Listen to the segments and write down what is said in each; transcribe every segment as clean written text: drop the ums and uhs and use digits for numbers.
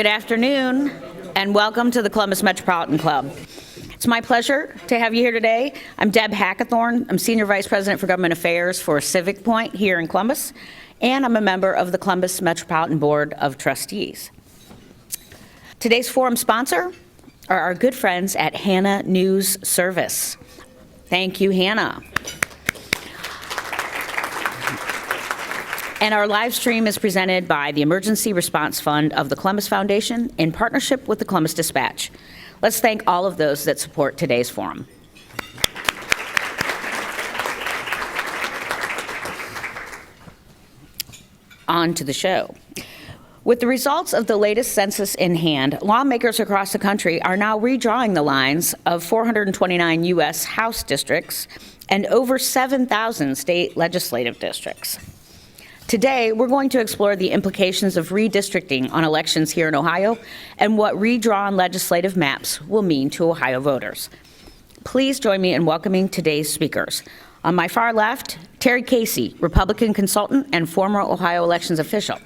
Good afternoon, and welcome to the Columbus Metropolitan Club. It's my pleasure to have you here today. I'm Deb Hackathorn. I'm Senior Vice President for Government Affairs for Civic Point here in Columbus, and I'm a member of the Columbus Metropolitan Board of Trustees. Today's forum sponsor are our good friends at Hannah News Service. Thank you, Hannah. And our live stream is presented by the Emergency Response Fund of the Columbus Foundation in partnership with the Columbus Dispatch. Let's thank all of those that support today's forum. On to the show. With the results of the latest census in hand, lawmakers across the country are now redrawing the lines of 429 U.S. House districts and over 7,000 state legislative districts. Today, we're going to explore the implications of redistricting on elections here in Ohio and what redrawn legislative maps will mean to Ohio voters. Please join me in welcoming today's speakers. On my far left, Terry Casey, Republican consultant and former Ohio elections official.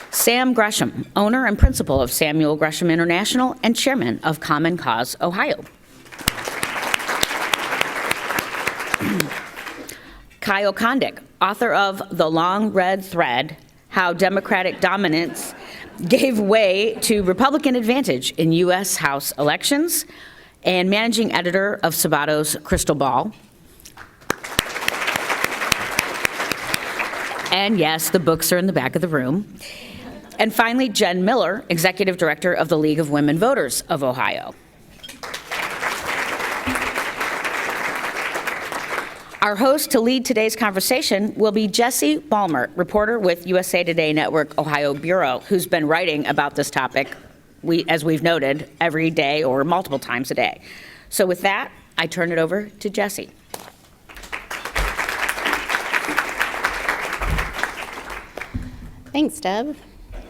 Sam Gresham, owner and principal of Samuel Gresham International and chairman of Common Cause Ohio. Kyle Kondik, author of The Long Red Thread, How Democratic Dominance Gave Way to Republican Advantage in U.S. House Elections, and managing editor of Sabato's Crystal Ball. And yes, the books are in the back of the room. And finally, Jen Miller, executive director of the League of Women Voters of Ohio. Our host to lead today's conversation will be Jessie Balmert, reporter with USA Today Network Ohio Bureau, who's been writing about this topic, as we've noted, every day or multiple times a day. So with that, I turn it over to Jessie. Thanks, Deb.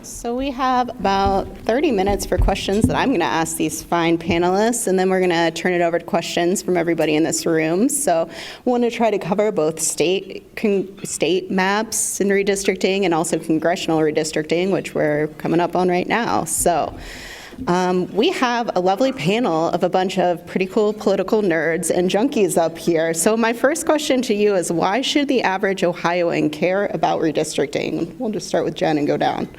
So we have about 30 minutes for questions that I'm going to ask these fine panelists, and then we're going to turn it over to questions from everybody in this room. So I want to try to cover both state maps and redistricting and also congressional redistricting, which we're coming up on right now. So we have a lovely panel of a bunch of pretty cool political nerds and junkies up here. So my first question to you is, why should the average Ohioan care about redistricting? We'll just start with Jen and go down.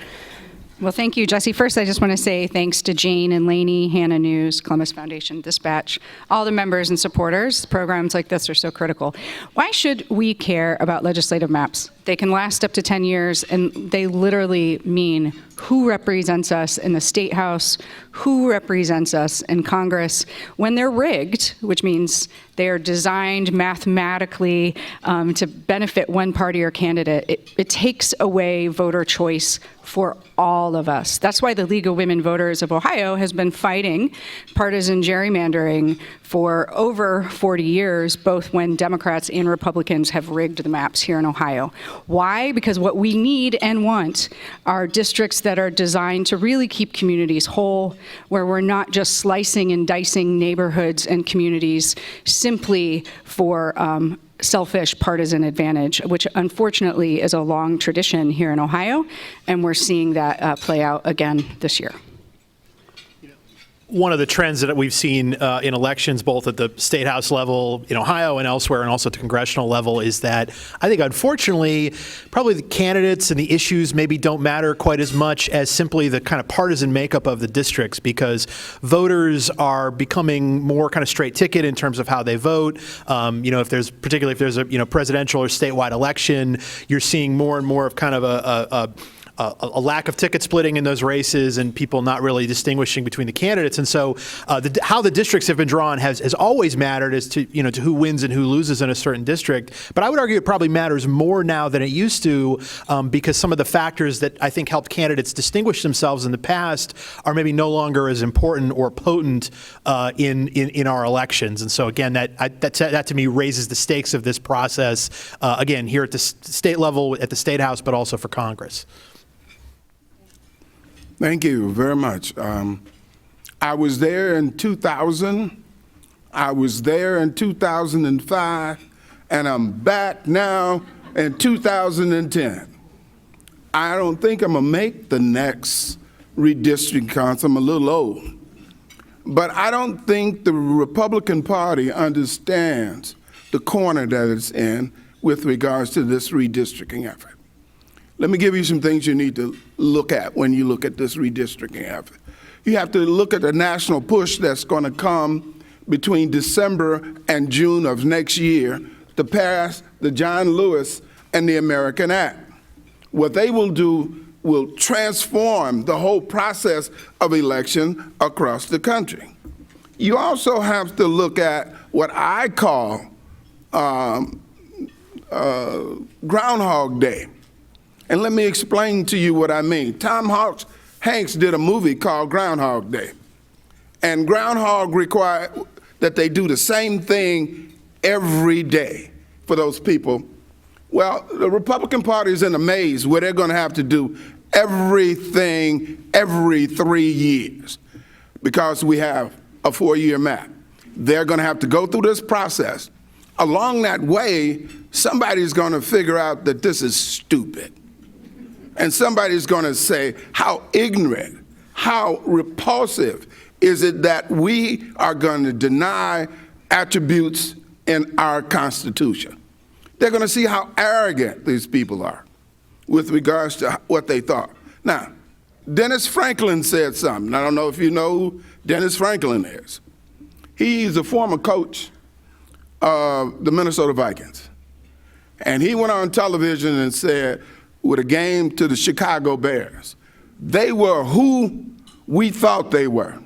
Well, thank you, Jessie. First, I just want to say thanks to Jane and Laney, Hannah News, Columbus Foundation, Dispatch, all the members and supporters. Programs like this are so critical. Why should we care about legislative maps? They can last up to 10 years, and they literally mean who represents us in the State House, who represents us in Congress. When they're rigged, which means they are designed mathematically to benefit one party or candidate, it takes away voter choice for all of us. That's why the League of Women Voters of Ohio has been fighting partisan gerrymandering for over 40 years, both when Democrats and Republicans have rigged the maps here in Ohio. Why? Because what we need and want are districts that are designed to really keep communities whole, where we're not just slicing and dicing neighborhoods and communities simply for selfish partisan advantage, which unfortunately is a long tradition here in Ohio, and we're seeing that play out again this year. One of the trends that we've seen in elections, both at the state house level in Ohio and elsewhere, and also at the congressional level, is that I think, unfortunately, probably the candidates and the issues maybe don't matter quite as much as simply the kind of partisan makeup of the districts, because voters are becoming more kind of straight ticket in terms of how they vote. If there's a presidential or statewide election, you're seeing more and more of kind of a lack of ticket splitting in those races and people not really distinguishing between the candidates. And so how the districts have been drawn has always mattered as to who wins and who loses in a certain district. But I would argue it probably matters more now than it used to, because some of the factors that I think helped candidates distinguish themselves in the past are maybe no longer as important or potent in our elections. And so again, that to me raises the stakes of this process, again, here at the state level, at the State House, but also for Congress. Thank you very much. I was there in 2000. I was there in 2005, and I'm back now in 2010. I don't think I'm going to make the next redistricting council. I'm a little old. But I don't think the Republican Party understands the corner that it's in with regards to this redistricting effort. Let me give you some things you need to look at when you look at this redistricting effort. You have to look at the national push that's going to come between December and June of next year to pass the John Lewis and the American Act. What they will do will transform the whole process of election across the country. You also have to look at what I call Groundhog Day. And let me explain to you what I mean. Tom Hanks did a movie called Groundhog Day. And Groundhog required that they do the same thing every day for those people. Well, the Republican Party is in a maze where they're going to have to do everything every 3 years because we have a 4-year map. They're going to have to go through this process. Along that way, somebody's going to figure out that this is stupid. And somebody's going to say, how ignorant, how repulsive is it that we are going to deny attributes in our Constitution? They're going to see how arrogant these people are with regards to what they thought. Now, Dennis Franklin said something. I don't know if you know who Dennis Franklin is. He's a former coach of the Minnesota Vikings. And he went on television and said, with a game to the Chicago Bears, they were who we thought they were.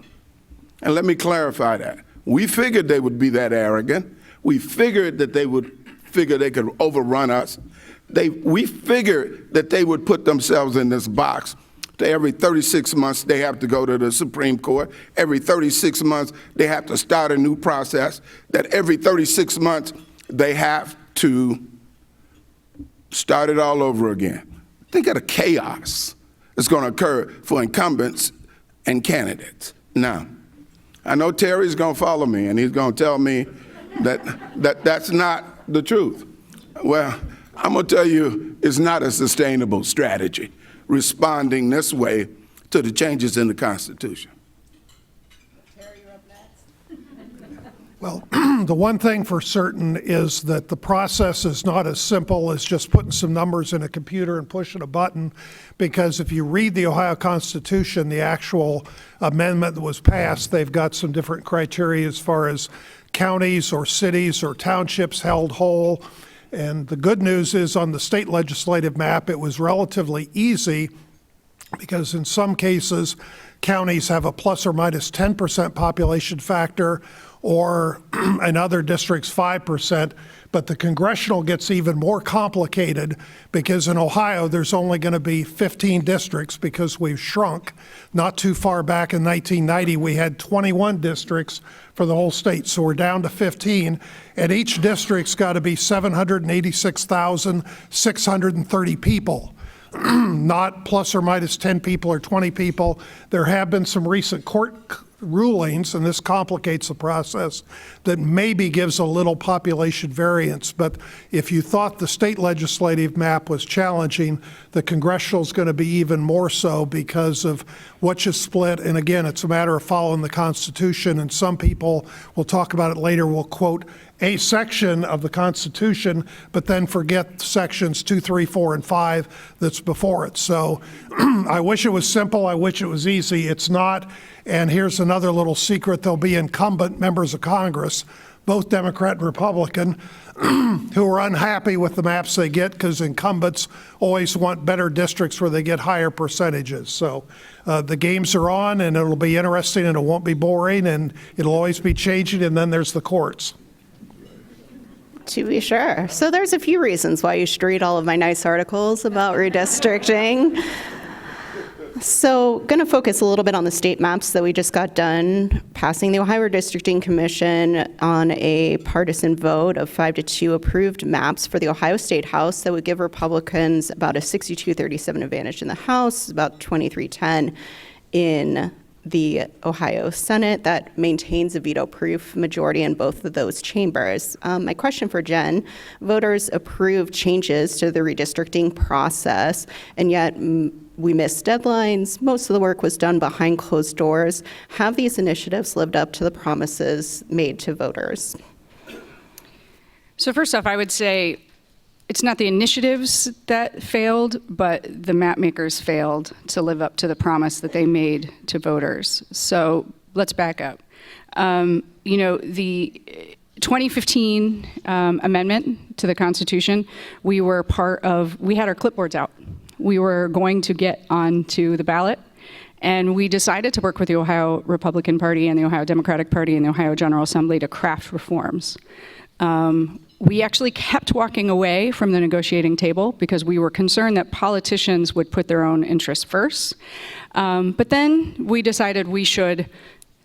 And let me clarify that. We figured they would be that arrogant. We figured that they would figure they could overrun us. We figured that they would put themselves in this box. Every 36 months, they have to go to the Supreme Court. Every 36 months, they have to start a new process. That every 36 months, they have to start it all over again. Think of the chaos that's going to occur for incumbents and candidates. Now, I know Terry's going to follow me, and he's going to tell me that's not the truth. Well, I'm going to tell you it's not a sustainable strategy, responding this way to the changes in the Constitution. Terry, you're up next. Well, the one thing for certain is that the process is not as simple as just putting some numbers in a computer and pushing a button, because if you read the Ohio Constitution, the actual amendment that was passed, they've got some different criteria as far as counties or cities or townships held whole. And the good news is on the state legislative map, it was relatively easy because in some cases, counties have a plus or minus 10% population factor, or in other districts 5%, but the congressional gets even more complicated because in Ohio there's only going to be 15 districts because we've shrunk. Not too far back in 1990 we had 21 districts for the whole state, so we're down to 15, and each district's got to be 786,630 people. Not plus or minus 10 people or 20 people. There have been some recent court rulings, and this complicates the process, that maybe gives a little population variance. But if you thought the state legislative map was challenging, the congressional is going to be even more so because of what you split. And again, it's a matter of following the Constitution, and some people, we'll talk about it later, will quote a section of the Constitution, but then forget sections 2, 3, 4, and 5 that's before it. So I wish it was simple. I wish it was easy. It's not. And here's another little secret. There'll be incumbent members of Congress, both Democrat and Republican, who are unhappy with the maps they get because incumbents always want better districts where they get higher percentages. So the games are on, and it'll be interesting, and it won't be boring, and it'll always be changing, and then there's the courts. To be sure. So there's a few reasons why you should read all of my nice articles about redistricting. So going to focus a little bit on the state maps that we just got done, passing the Ohio Redistricting Commission on a partisan vote of 5-2 approved maps for the Ohio State House that would give Republicans about a 62-37 advantage in the House, about 23-10 in the Ohio Senate that maintains a veto-proof majority in both of those chambers. My question for Jen, voters approved changes to the redistricting process, and yet we missed deadlines. Most of the work was done behind closed doors. Have these initiatives lived up to the promises made to voters? So first off, I would say it's not the initiatives that failed, but the map makers failed to live up to the promise that they made to voters. So let's back up. The 2015 amendment to the Constitution, we had our clipboards out. We were going to get onto the ballot, and we decided to work with the Ohio Republican Party and the Ohio Democratic Party and the Ohio General Assembly to craft reforms. We actually kept walking away from the negotiating table because we were concerned that politicians would put their own interests first. But then we decided we should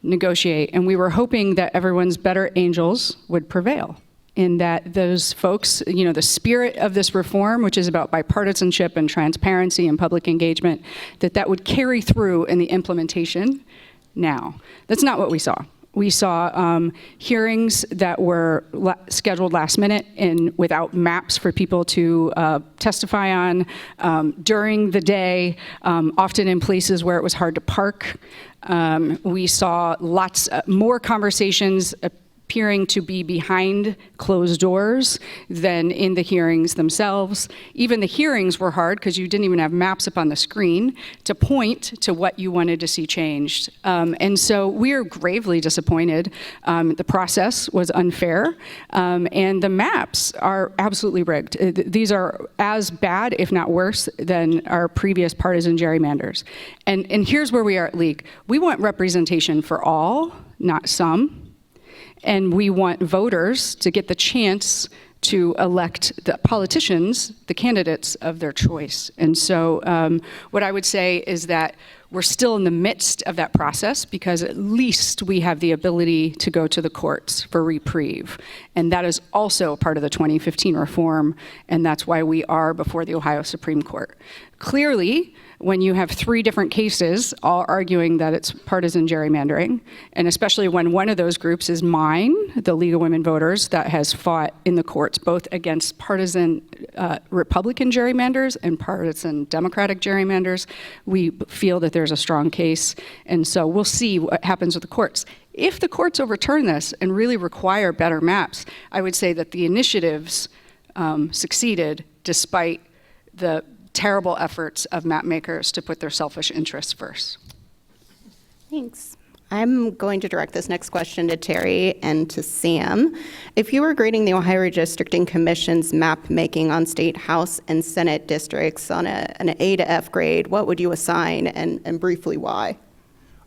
negotiate, and we were hoping that everyone's better angels would prevail, in that those folks, the spirit of this reform, which is about bipartisanship and transparency and public engagement, that would carry through in the implementation now. That's not what we saw. We saw hearings that were scheduled last minute and without maps for people to testify on during the day, often in places where it was hard to park. We saw lots more conversations appearing to be behind closed doors than in the hearings themselves. Even the hearings were hard because you didn't even have maps up on the screen to point to what you wanted to see changed. And so we are gravely disappointed. The process was unfair, and the maps are absolutely rigged. These are as bad, if not worse, than our previous partisan gerrymanders. And here's where we are at league. We want representation for all, not some. And we want voters to get the chance to elect the politicians, the candidates of their choice. And so what I would say is that we're still in the midst of that process because at least we have the ability to go to the courts for reprieve. And that is also part of the 2015 reform, and that's why we are before the Ohio Supreme Court. Clearly, when you have three different cases all arguing that it's partisan gerrymandering, and especially when one of those groups is mine, the League of Women Voters, that has fought in the courts both against partisan Republican gerrymanders and partisan Democratic gerrymanders, we feel that there's a strong case. And so we'll see what happens with the courts. If the courts overturn this and really require better maps, I would say that the initiatives succeeded despite the terrible efforts of map makers to put their selfish interests first. Thanks. I'm going to direct this next question to Terry and to Sam. If you were grading the Ohio Redistricting Commission's map making on state House and Senate districts on an A to F grade, what would you assign, and briefly why?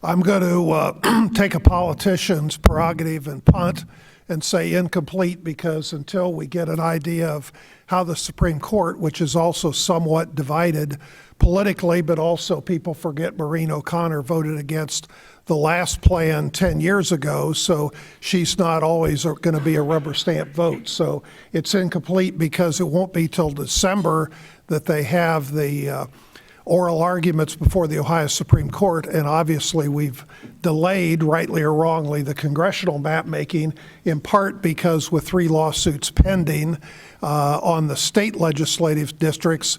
I'm going to take a politician's prerogative and punt and say incomplete, because until we get an idea of how the Supreme Court, which is also somewhat divided politically, but also people forget Maureen O'Connor voted against the last plan 10 years ago, so she's not always going to be a rubber stamp vote. So it's incomplete because it won't be till December that they have the oral arguments before the Ohio Supreme Court, and obviously we've delayed, rightly or wrongly, the congressional map making, in part because with 3 lawsuits pending on the state legislative districts,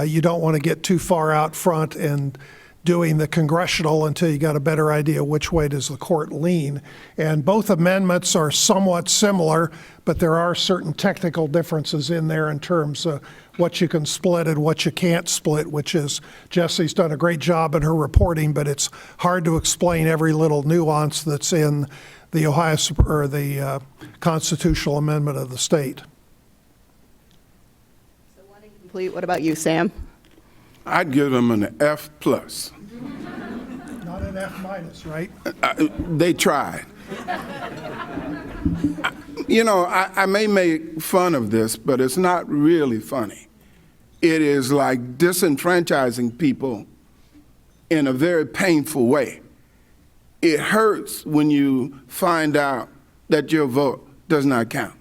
you don't want to get too far out front and doing the congressional until you got a better idea which way does the court lean. And both amendments are somewhat similar, but there are certain technical differences in there in terms of what you can split and what you can't split, which is, Jessie's done a great job in her reporting, but it's hard to explain every little nuance that's in the Ohio or the constitutional amendment of the state. So one incomplete. What about you, Sam? I'd give them an F+. Not an F minus, right? They tried. You know, I may make fun of this, but it's not really funny. It is like disenfranchising people in a very painful way. It hurts when you find out that your vote does not count.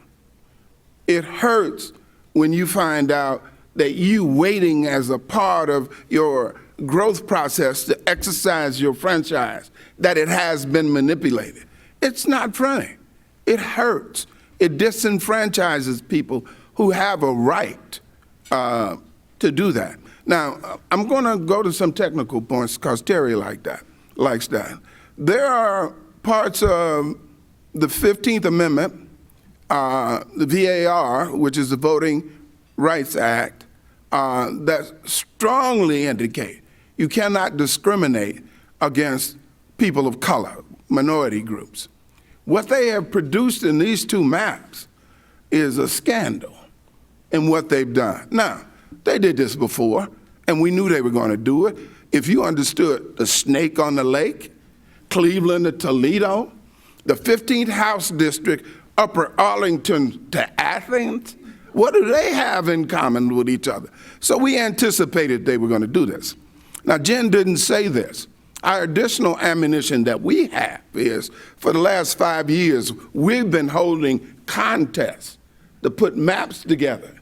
It hurts when you find out that you waiting as a part of your growth process to exercise your franchise, that it has been manipulated. It's not funny. It hurts. It disenfranchises people who have a right to do that. Now, I'm going to go to some technical points because Terry likes that. There are parts of the 15th Amendment, the VAR, which is the Voting Rights Act, that strongly indicate you cannot discriminate against people of color, minority groups. What they have produced in these two maps is a scandal in what they've done. Now, they did this before, and we knew they were going to do it. If you understood the snake on the lake, Cleveland to Toledo, the 15th House District, Upper Arlington to Athens, what do they have in common with each other? So we anticipated they were going to do this. Now, Jen didn't say this. Our additional ammunition that we have is, for the last 5 years, we've been holding contests to put maps together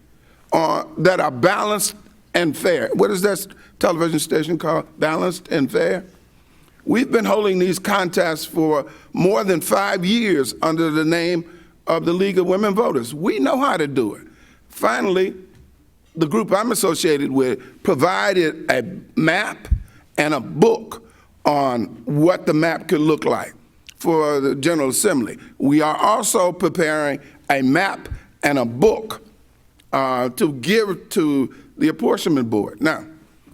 that are balanced and fair. What is that television station called? Balanced and Fair? We've been holding these contests for more than 5 years under the name of the League of Women Voters. We know how to do it. Finally, the group I'm associated with provided a map and a book on what the map could look like for the General Assembly. We are also preparing a map and a book to give to the Apportionment Board. Now,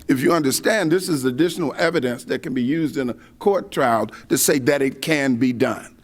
if you understand, this is additional evidence that can be used in a court trial to say that it can be done.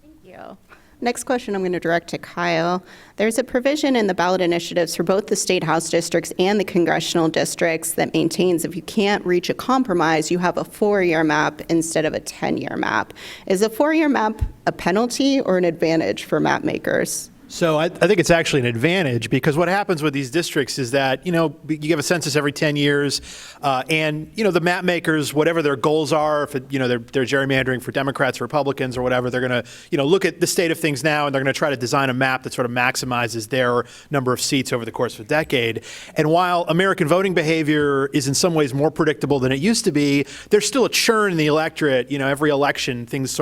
Thank you. Next question I'm going to direct to Kyle. There's a provision in the ballot initiatives for both the state house districts and the congressional districts that maintains if you can't reach a compromise, you have a 4-year map instead of a 10-year map. Is a 4-year map a penalty or an advantage for map makers? So I think it's actually an advantage, because what happens with these districts is that, you give a census every 10 years, and, the map makers, whatever their goals are, if they're gerrymandering for Democrats or Republicans or whatever, they're going to, look at the state of things now, and they're going to try to design a map that sort of maximizes their number of seats over the course of a decade. And while American voting behavior is in some ways more predictable than it used to be, there's still a churn in the electorate. Every election, things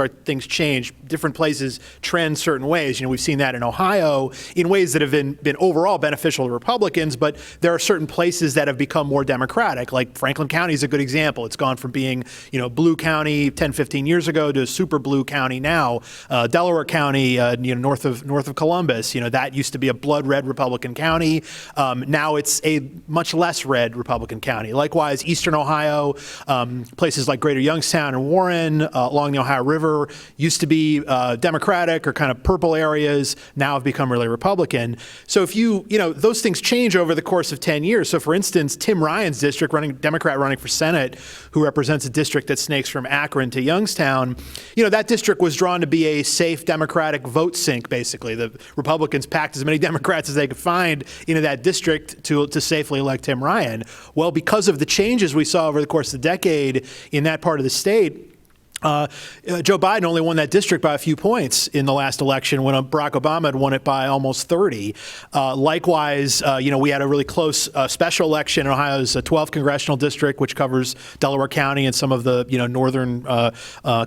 change. Different places trend certain ways. We've seen that in Ohio in ways that have been overall beneficial to Republicans, but there are certain places that have become more Democratic, like Franklin County is a good example. It's gone from being, blue county 10, 15 years ago to super blue county now. Delaware County, north of Columbus, that used to be a blood red Republican county. Now it's a much less red Republican county. Likewise, Eastern Ohio, places like Greater Youngstown and Warren along the Ohio River used to be Democratic or kind of purple areas, now have become really Republican. So if those things change over the course of 10 years. So for instance, Tim Ryan's district, Democrat running for Senate, who represents a district that snakes from Akron to Youngstown, that district was drawn to be a safe Democratic vote sink, basically. The Republicans packed as many Democrats as they could find into that district to safely elect Tim Ryan. Well, because of the changes we saw over the course of the decade in that part of the state, Joe Biden only won that district by a few points in the last election when Barack Obama had won it by almost 30. Likewise, we had a really close special election in Ohio's 12th congressional district, which covers Delaware County and some of the northern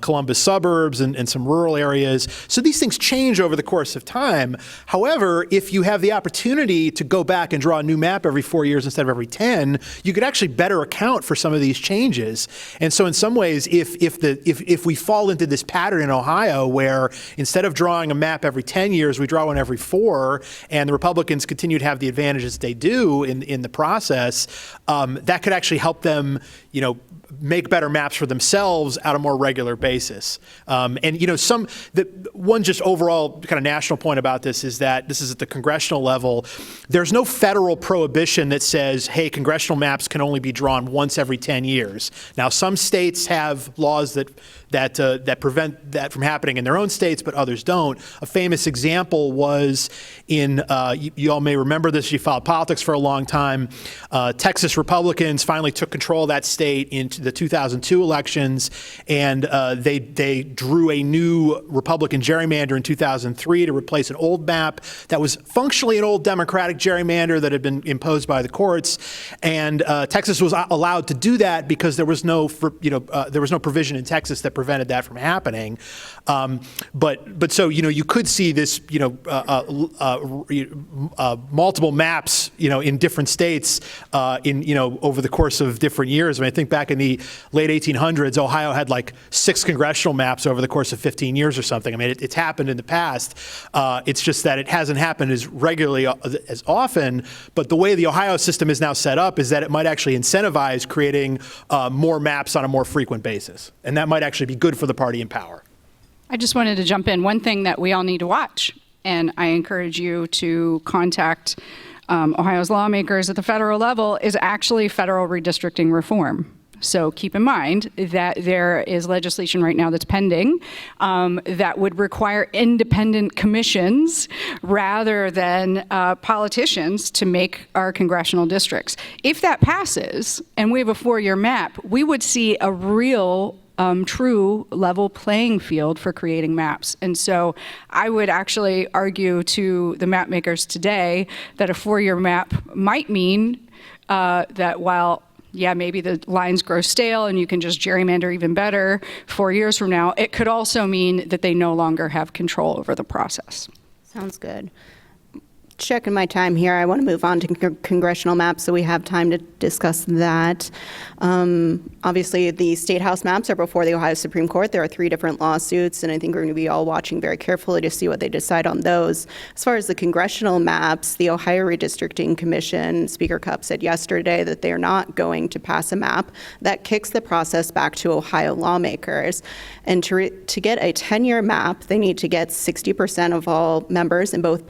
Columbus suburbs and some rural areas. So these things change over the course of time. However, if you have the opportunity to go back and draw a new map every 4 years instead of every 10, you could actually better account for some of these changes. And so in some ways, if we fall into this pattern in Ohio where instead of drawing a map every 10 years, we draw one every 4, and the Republicans continue to have the advantages they do in the process, that could actually help them, make better maps for themselves on a more regular basis. One just overall kind of national point about this is that this is at the congressional level. There's no federal prohibition that says, hey, congressional maps can only be drawn once every 10 years. Now, some states have laws that that prevent that from happening in their own states, but others don't. A famous example was in, you all may remember this, you followed politics for a long time, Texas Republicans finally took control of that state into the 2002 elections, and they drew a new Republican gerrymander in 2003 to replace an old map that was functionally an old Democratic gerrymander that had been imposed by the courts. And Texas was allowed to do that because there was no provision in Texas that prevented that from happening. But so you could see this multiple maps in different states over the course of different years. I mean, I think back in the late 1800s, Ohio had like 6 congressional maps over the course of 15 years or something. I mean, it's happened in the past. It's just that it hasn't happened as regularly as often. But the way the Ohio system is now set up is that it might actually incentivize creating more maps on a more frequent basis. And that might actually be good for the party in power. I just wanted to jump in. One thing that we all need to watch, and I encourage you to contact Ohio's lawmakers at the federal level, is actually federal redistricting reform. So keep in mind that there is legislation right now that's pending that would require independent commissions rather than politicians to make our congressional districts. If that passes and we have a 4-year map, we would see a real true level playing field for creating maps. And so I would actually argue to the map makers today that a 4-year map might mean that while maybe the lines grow stale and you can just gerrymander even better 4 years from now, it could also mean that they no longer have control over the process. Sounds good. Checking my time here, I want to move on to congressional maps so we have time to discuss that. Obviously, the state house maps are before the Ohio Supreme Court. There are 3 different lawsuits, and I think we're going to be all watching very carefully to see what they decide on those. As far as the congressional maps, the Ohio Redistricting Commission, Speaker Cupp said yesterday that they are not going to pass a map. That kicks the process back to Ohio lawmakers. And to get a 10-year map, they need to get 60% of all members in both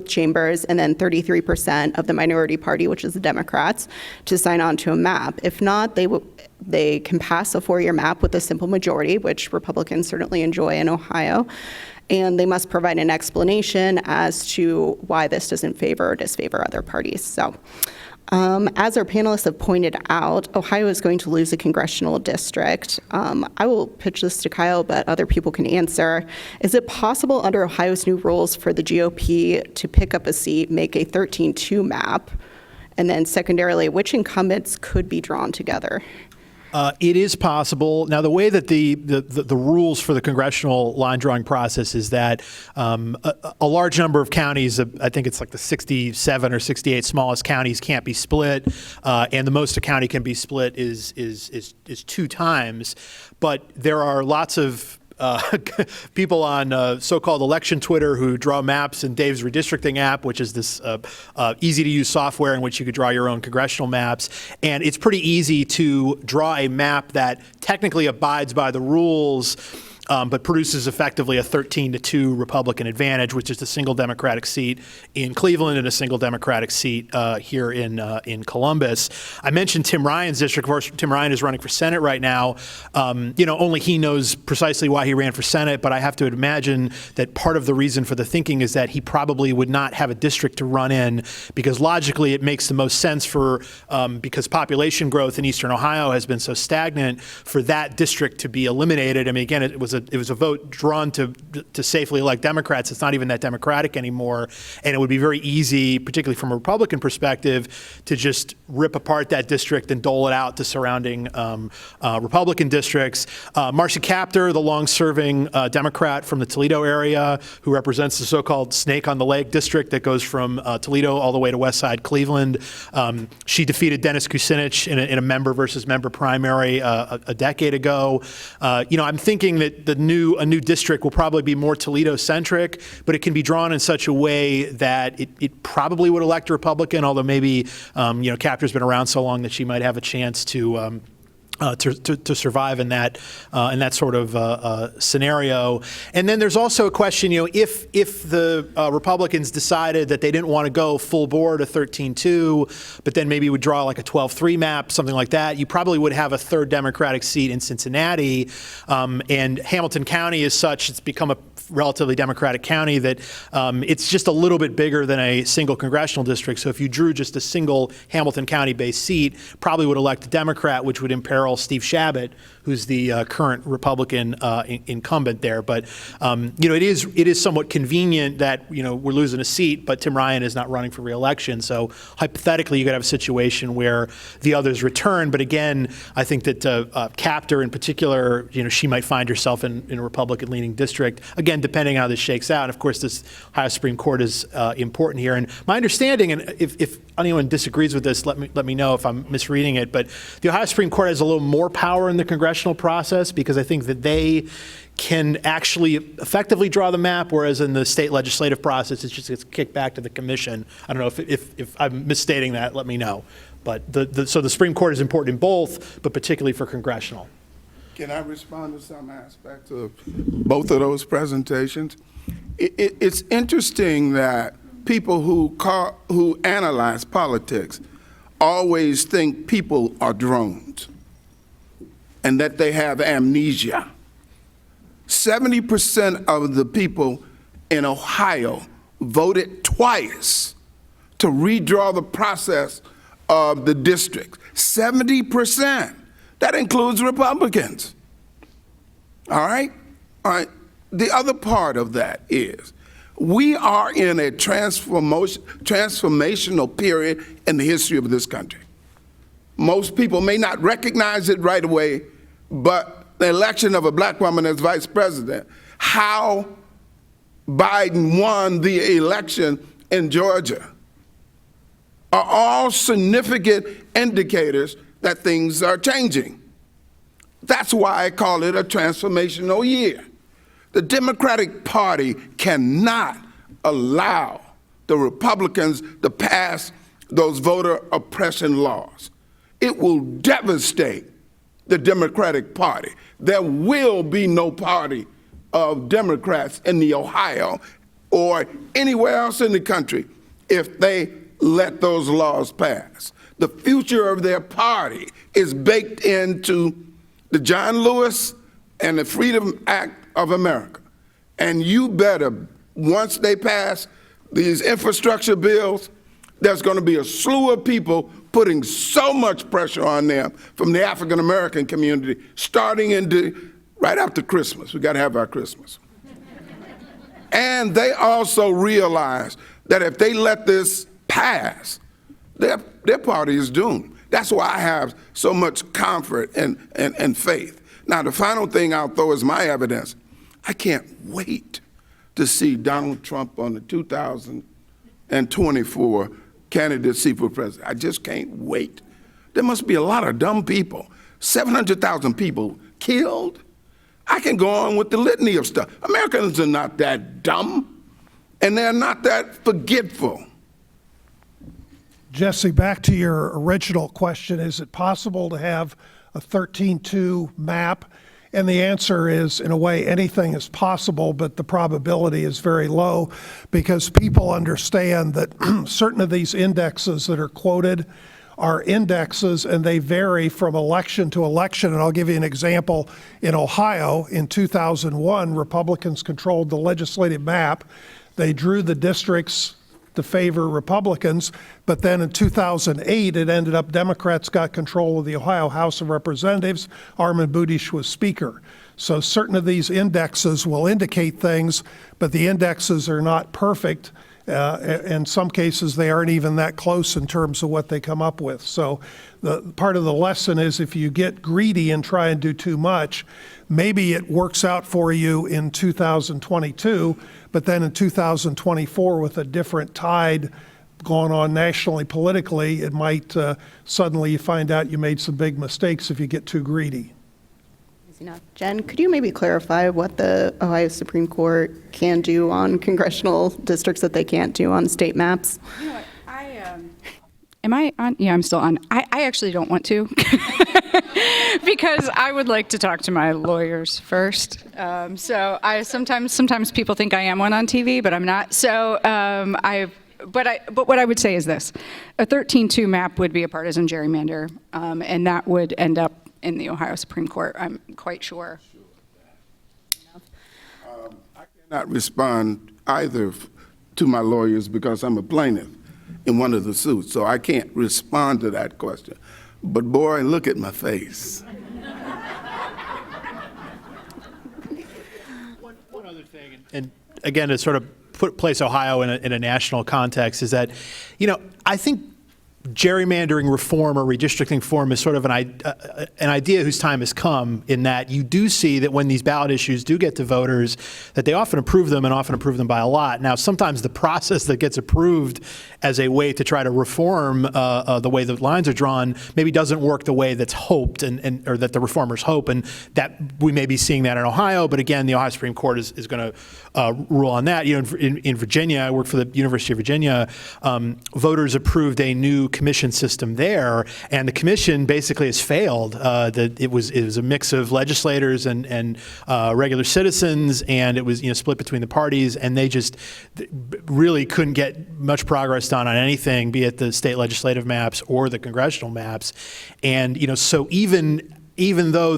chambers, and then 33% of the minority party, which is the Democrats, to sign on to a map. If not, they can pass a 4-year map with a simple majority, which Republicans certainly enjoy in Ohio, and they must provide an explanation as to why this doesn't favor or disfavor other parties. So, as our panelists have pointed out, Ohio is going to lose a congressional district. I will pitch this to Kyle, but other people can answer. Is it possible under Ohio's new rules for the GOP to pick up a seat, make a 13-2 map, and then secondarily, which incumbents could be drawn together? It is possible. Now, the way that the rules for the congressional line drawing process is that a large number of counties, I think it's like the 67 or 68 smallest counties, can't be split, and the most a county can be split is 2 times. But there are lots of people on so-called election Twitter who draw maps in Dave's Redistricting app, which is this easy-to-use software in which you could draw your own congressional maps. And it's pretty easy to draw a map that technically abides by the rules, but produces effectively a 13-2 Republican advantage, which is a single Democratic seat in Cleveland and a single Democratic seat here in Columbus. I mentioned Tim Ryan's district. Of course, Tim Ryan is running for Senate right now. Only he knows precisely why he ran for Senate, but I have to imagine that part of the reason for the thinking is that he probably would not have a district to run in, because logically it makes the most sense because population growth in eastern Ohio has been so stagnant, for that district to be eliminated. I mean, again, it was a vote drawn to safely elect Democrats. It's not even that Democratic anymore, and it would be very easy, particularly from a Republican perspective, to just rip apart that district and dole it out to surrounding Republican districts. Marcia Kaptur, the long-serving Democrat from the Toledo area, who represents the so-called Snake on the Lake district that goes from Toledo all the way to West Side Cleveland. She defeated Dennis Kucinich in a member versus member primary a decade ago. I'm thinking that a new district will probably be more Toledo-centric, but it can be drawn in such a way that it probably would elect a Republican, although maybe Kaptur's been around so long that she might have a chance to to survive in that sort of scenario. And then there's also a question, if the Republicans decided that they didn't want to go full bore to 13-2, but then maybe would draw like a 12-3 map, something like that, you probably would have a third Democratic seat in Cincinnati. And Hamilton County is such, it's become a relatively Democratic county that it's just a little bit bigger than a single congressional district. So if you drew just a single Hamilton County-based seat, probably would elect a Democrat, which would imperil Steve Shabbat, who's the current Republican incumbent there. But it is somewhat convenient that we're losing a seat, but Tim Ryan is not running for re-election. So hypothetically, you could have a situation where the others return. But again, I think that Capter in particular, she might find herself in a Republican-leaning district. Again, depending on how this shakes out. And of course, this Ohio Supreme Court is important here. And my understanding, and if anyone disagrees with this, let me know if I'm misreading it. But the Ohio Supreme Court has a little more power in the congressional process because I think that they can actually effectively draw the map, whereas in the state legislative process, it just gets kicked back to the commission. I don't know if I'm misstating that. Let me know. But so the Supreme Court is important in both, but particularly for congressional. Can I respond to some aspects of both of those presentations? It's interesting that people who analyze politics always think people are drones and that they have amnesia. 70% of the people in Ohio voted twice to redraw the process of the district. 70%. That includes Republicans. All right? All right. The other part of that is we are in a transformational period in the history of this country. Most people may not recognize it right away, but the election of a black woman as vice president, how Biden won the election in Georgia, are all significant indicators that things are changing. That's why I call it a transformational year. The Democratic Party cannot allow the Republicans to pass those voter oppression laws. It will devastate the Democratic Party. There will be no party of Democrats in the Ohio or anywhere else in the country if they let those laws pass. The future of their party is baked into the John Lewis and the Freedom Act of America. And you better, once they pass these infrastructure bills, there's going to be a slew of people putting so much pressure on them from the African American community, starting right after Christmas. We got to have our Christmas. And they also realize that if they let this pass, their party is doomed. That's why I have so much comfort and faith. Now, the final thing I'll throw is my evidence. I can't wait to see Donald Trump on the 2024 candidacy for president. I just can't wait. There must be a lot of dumb people. 700,000 people killed. I can go on with the litany of stuff. Americans are not that dumb, and they're not that forgetful. Jessie, back to your original question, is it possible to have a 13-2 map? And the answer is, in a way, anything is possible, but the probability is very low because people understand that certain of these indexes that are quoted are indexes and they vary from election to election. And I'll give you an example. In Ohio, in 2001, Republicans controlled the legislative map. They drew the districts to favor Republicans, but then in 2008, it ended up Democrats got control of the Ohio House of Representatives. Armand Budish was Speaker. So certain of these indexes will indicate things, but the indexes are not perfect. In some cases, they aren't even that close in terms of what they come up with. So the part of the lesson is if you get greedy and try and do too much, maybe it works out for you in 2022, but then in 2024 with a different tide going on nationally, politically, it might suddenly you find out you made some big mistakes if you get too greedy. Jen, could you maybe clarify what the Ohio Supreme Court can do on congressional districts that they can't do on state maps? You know what, am I on? Yeah, I'm still on. I actually don't want to. because I would like to talk to my lawyers first. So sometimes people think I am one on TV, but I'm not. So but what I would say is this: a 13-2 map would be a partisan gerrymander, and that would end up in the Ohio Supreme Court. I'm quite sure. I cannot respond either to my lawyers because I'm a plaintiff in one of the suits, so I can't respond to that question. But boy, look at my face. One other thing, and again, to sort of place Ohio in a national context, is that, I think gerrymandering reform or redistricting reform is sort of an idea whose time has come, in that you do see that when these ballot issues do get to voters, that they often approve them, and often approve them by a lot. Now, sometimes the process that gets approved as a way to try to reform the way the lines are drawn maybe doesn't work the way that's hoped, or that the reformers hope, and that we may be seeing that in Ohio. But again, the Ohio Supreme Court is going to rule on that. In Virginia, I work for the University of Virginia. Voters approved a new commission system there, and the commission basically has failed. It was a mix of legislators and regular citizens, and it was split between the parties, and they just really couldn't get much progress done on anything, be it the state legislative maps or the congressional maps. And so even though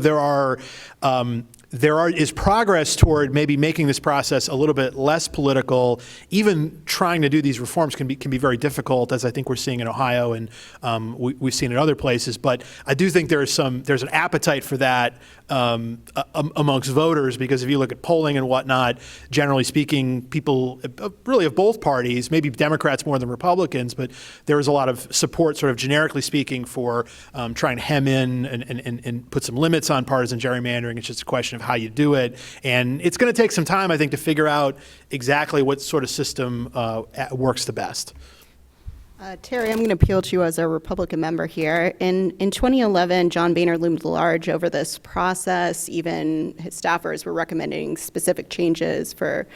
there is progress toward maybe making this process a little bit less political, even trying to do these reforms can be very difficult, as I think we're seeing in Ohio, and we've seen in other places. But I do think there's an appetite for that amongst voters, because if you look at polling and whatnot, generally speaking, people really of both parties, maybe Democrats more than Republicans, but there is a lot of support, sort of generically speaking, for trying to hem in and put some limits on partisan gerrymandering. It's just a question of how you do it. And it's going to take some time, I think, to figure out exactly what sort of system works the best. Terry, I'm going to appeal to you as a Republican member here. In 2011, John Boehner loomed large over this process. Even his staffers were recommending specific changes for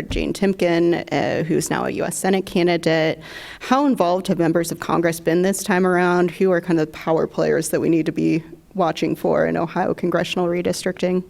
Jane Timken, who's now a U.S. Senate candidate. How involved have members of Congress been this time around? Who are kind of the power players that we need to be watching for in Ohio congressional redistricting?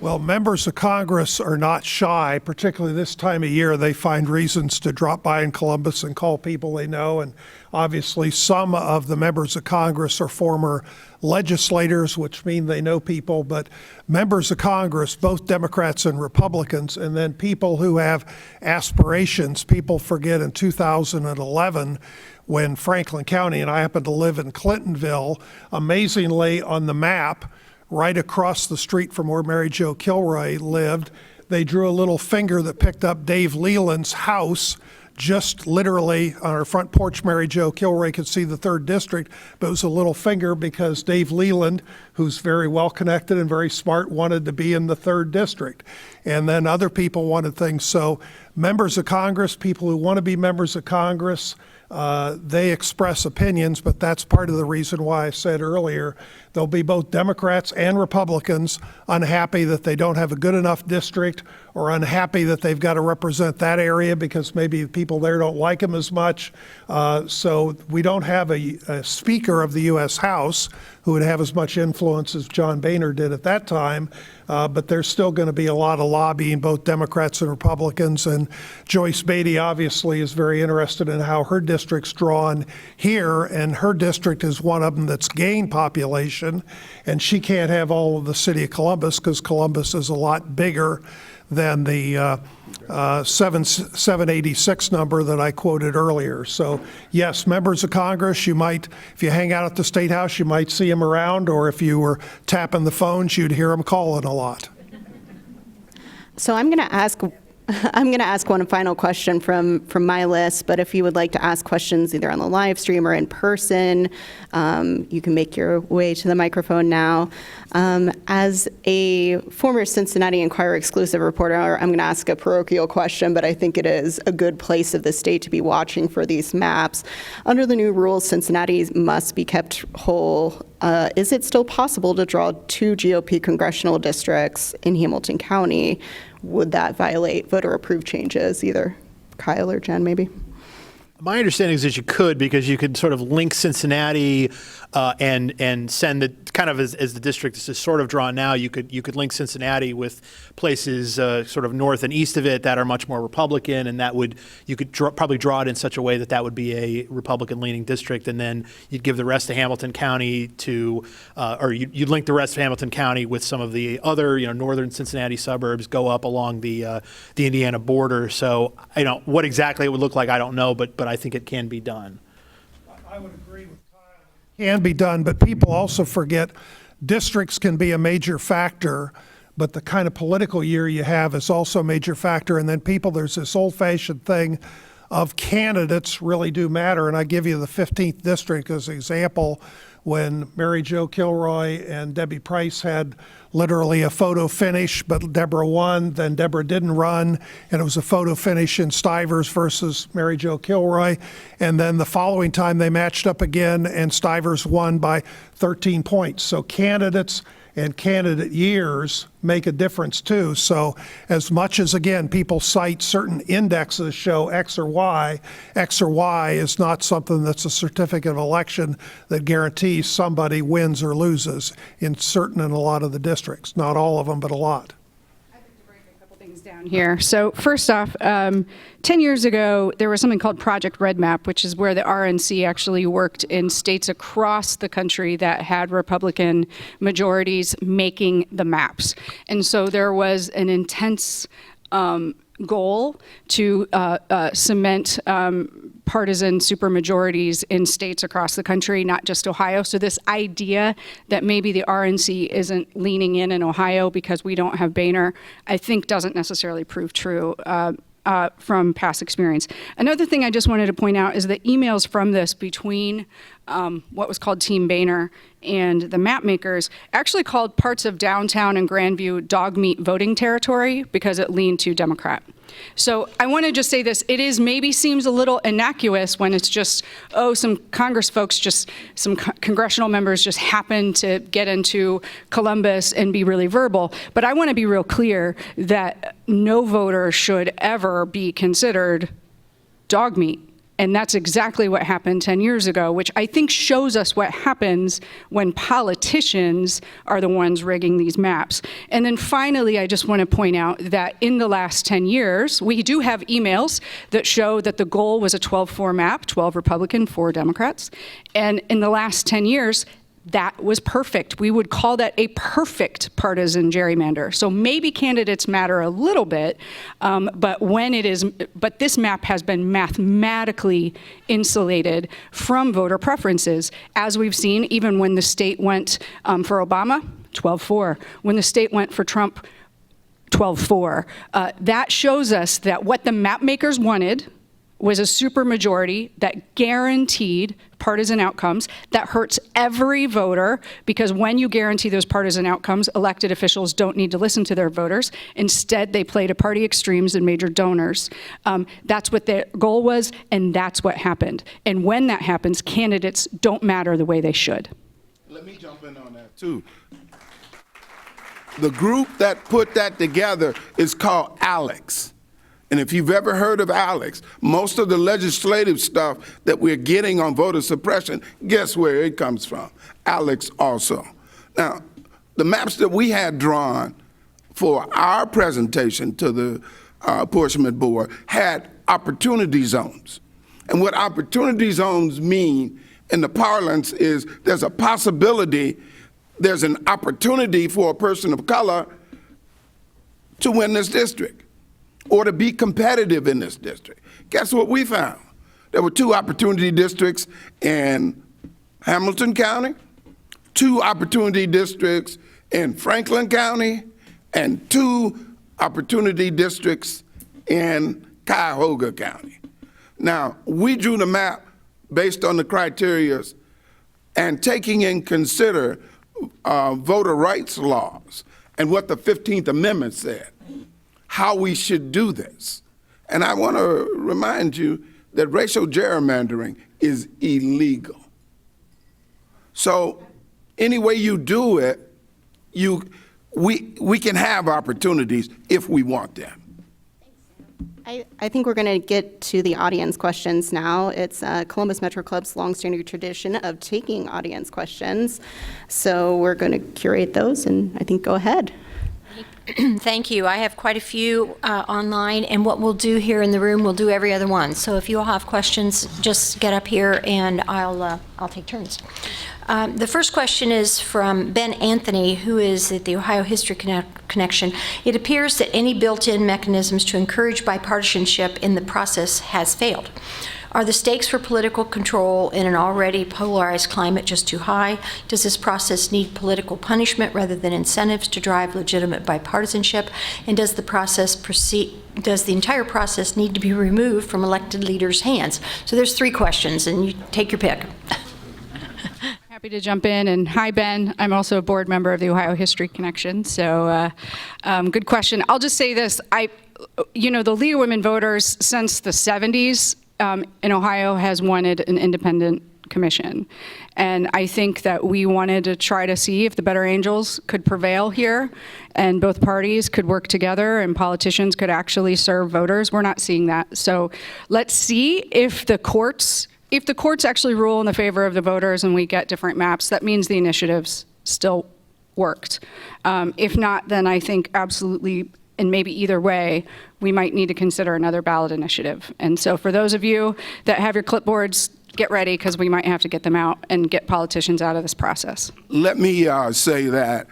Well, members of Congress are not shy, particularly this time of year. They find reasons to drop by in Columbus and call people they know. And obviously, some of the members of Congress are former legislators, which mean they know people. But members of Congress, both Democrats and Republicans, and then people who have aspirations. People forget in 2011, when Franklin County, and I happen to live in Clintonville, amazingly on the map, right across the street from where Mary Jo Kilroy lived, they drew a little finger that picked up Dave Leland's house, just literally on our front porch. Mary Jo Kilroy could see the 3rd District, but it was a little finger because Dave Leland, who's very well connected and very smart, wanted to be in the 3rd District. And then other people wanted things. So members of Congress, people who want to be members of Congress, they express opinions, but that's part of the reason why I said earlier there'll be both Democrats and Republicans unhappy that they don't have a good enough district, or unhappy that they've got to represent that area because maybe the people there don't like them as much. So we don't have a Speaker of the U.S. House who would have as much influence as John Boehner did at that time. But there's still going to be a lot of lobbying, both Democrats and Republicans. And Joyce Beatty obviously is very interested in how her district's drawn here, and her district is one of them that's gained population, and she can't have all of the city of Columbus because Columbus is a lot bigger than the 786 number that I quoted earlier. So yes, members of Congress, you might, if you hang out at the State House, you might see them around, or if you were tapping the phones, you'd hear them calling a lot. So I'm going to ask one final question from my list, but if you would like to ask questions either on the live stream or in person, you can make your way to the microphone now. As a former Cincinnati Enquirer exclusive reporter, I'm going to ask a parochial question, but I think it is a good place of the state to be watching for these maps. Under the new rules, Cincinnati must be kept whole. Is it still possible to draw 2 GOP congressional districts in Hamilton County? Would that violate voter-approved changes? Either Kyle or Jen, maybe? My understanding is that you could, because you could sort of link Cincinnati and send the kind of as the district is sort of drawn now. You could link Cincinnati with places sort of north and east of it that are much more Republican, and you could probably draw it in such a way that would be a Republican-leaning district, and then you'd give the rest of Hamilton County or you'd link the rest of Hamilton County with some of the other northern Cincinnati suburbs, go up along the Indiana border. So what exactly it would look like, I don't know, but I think it can be done. I would agree with Kyle. It can be done, but people also forget districts can be a major factor, but the kind of political year you have is also a major factor. And then there's this old-fashioned thing of candidates really do matter. And I give you the 15th district as an example, when Mary Jo Kilroy and Debbie Price had literally a photo finish, but Deborah won, then Deborah didn't run, and it was a photo finish in Stivers versus Mary Jo Kilroy. And then the following time they matched up again, and Stivers won by 13 points. So candidates and candidate years make a difference too. So as much as, again, people cite certain indexes show X or Y is not something that's a certificate of election that guarantees somebody wins or loses in a lot of the districts. Not all of them, but a lot. Down here. So first off, 10 years ago, there was something called Project Red Map, which is where the RNC actually worked in states across the country that had Republican majorities making the maps. And so there was an intense goal to cement partisan supermajorities in states across the country, not just Ohio. So this idea that maybe the RNC isn't leaning in Ohio because we don't have Boehner, I think doesn't necessarily prove true from past experience. Another thing I just wanted to point out is the emails from this between what was called Team Boehner and the map makers actually called parts of downtown and Grandview dog meat voting territory because it leaned to Democrat. So I want to just say this, maybe seems a little innocuous when it's just, some Congress folks, some congressional members just happen to get into Columbus and be really verbal. But I want to be real clear that no voter should ever be considered dog meat. And that's exactly what happened 10 years ago, which I think shows us what happens when politicians are the ones rigging these maps. And then finally, I just want to point out that in the last 10 years, we do have emails that show that the goal was a 12-4 map, 12 Republican, 4 Democrats. And in the last 10 years, that was perfect. We would call that a perfect partisan gerrymander. So maybe candidates matter a little bit, but this map has been mathematically insulated from voter preferences, as we've seen even when the state went for Obama, 12-4. When the state went for Trump, 12-4. That shows us that what the map makers wanted was a supermajority that guaranteed partisan outcomes. That hurts every voter, because when you guarantee those partisan outcomes, elected officials don't need to listen to their voters. Instead, they play to party extremes and major donors. That's what their goal was, and that's what happened. And when that happens, candidates don't matter the way they should. Let me jump in on that, too. The group that put that together is called ALEX. And if you've ever heard of ALEX, most of the legislative stuff that we're getting on voter suppression, guess where it comes from? ALEX also. Now, the maps that we had drawn for our presentation to the apportionment board had opportunity zones. And what opportunity zones mean in the parlance is there's a possibility, there's an opportunity for a person of color to win this district, or to be competitive in this district. Guess what we found? There were 2 opportunity districts in Hamilton County, 2 opportunity districts in Franklin County, and 2 opportunity districts in Cuyahoga County. Now, we drew the map based on the criteria and taking in consider voter rights laws and what the 15th Amendment said, how we should do this. And I want to remind you that racial gerrymandering is illegal. So any way you do it, we can have opportunities if we want them. I think we're going to get to the audience questions now. It's Columbus Metro Club's longstanding tradition of taking audience questions. So we're going to curate those, and I think go ahead. Thank you. I have quite a few online, and what we'll do here in the room, we'll do every other one. So if you all have questions, just get up here and I'll take turns. The first question is from Ben Anthony, who is at the Ohio History Connection. It appears that any built-in mechanisms to encourage bipartisanship in the process has failed. Are the stakes for political control in an already polarized climate just too high? Does this process need political punishment rather than incentives to drive legitimate bipartisanship? And does the entire process need to be removed from elected leaders' hands? So there's 3 questions, and you take your pick. Happy to jump in. And hi, Ben. I'm also a board member of the Ohio History Connection. So good question. I'll just say this. The League of Women Voters since the 70s in Ohio has wanted an independent commission. And I think that we wanted to try to see if the better angels could prevail here and both parties could work together and politicians could actually serve voters. We're not seeing that. So let's see if the courts actually rule in the favor of the voters and we get different maps. That means the initiatives still worked. If not, then I think absolutely, and maybe either way, we might need to consider another ballot initiative. And so for those of you that have your clipboards, get ready, because we might have to get them out and get politicians out of this process. Let me say that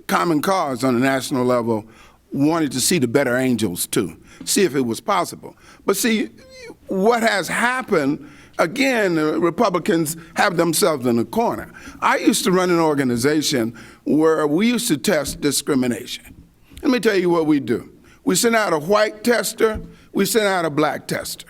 Common Cause on the national level wanted to see the better angels too, see if it was possible. But see, what has happened, again, the Republicans have themselves in a corner. I used to run an organization where we used to test discrimination. Let me tell you what we do. We sent out a white tester, we sent out a black tester.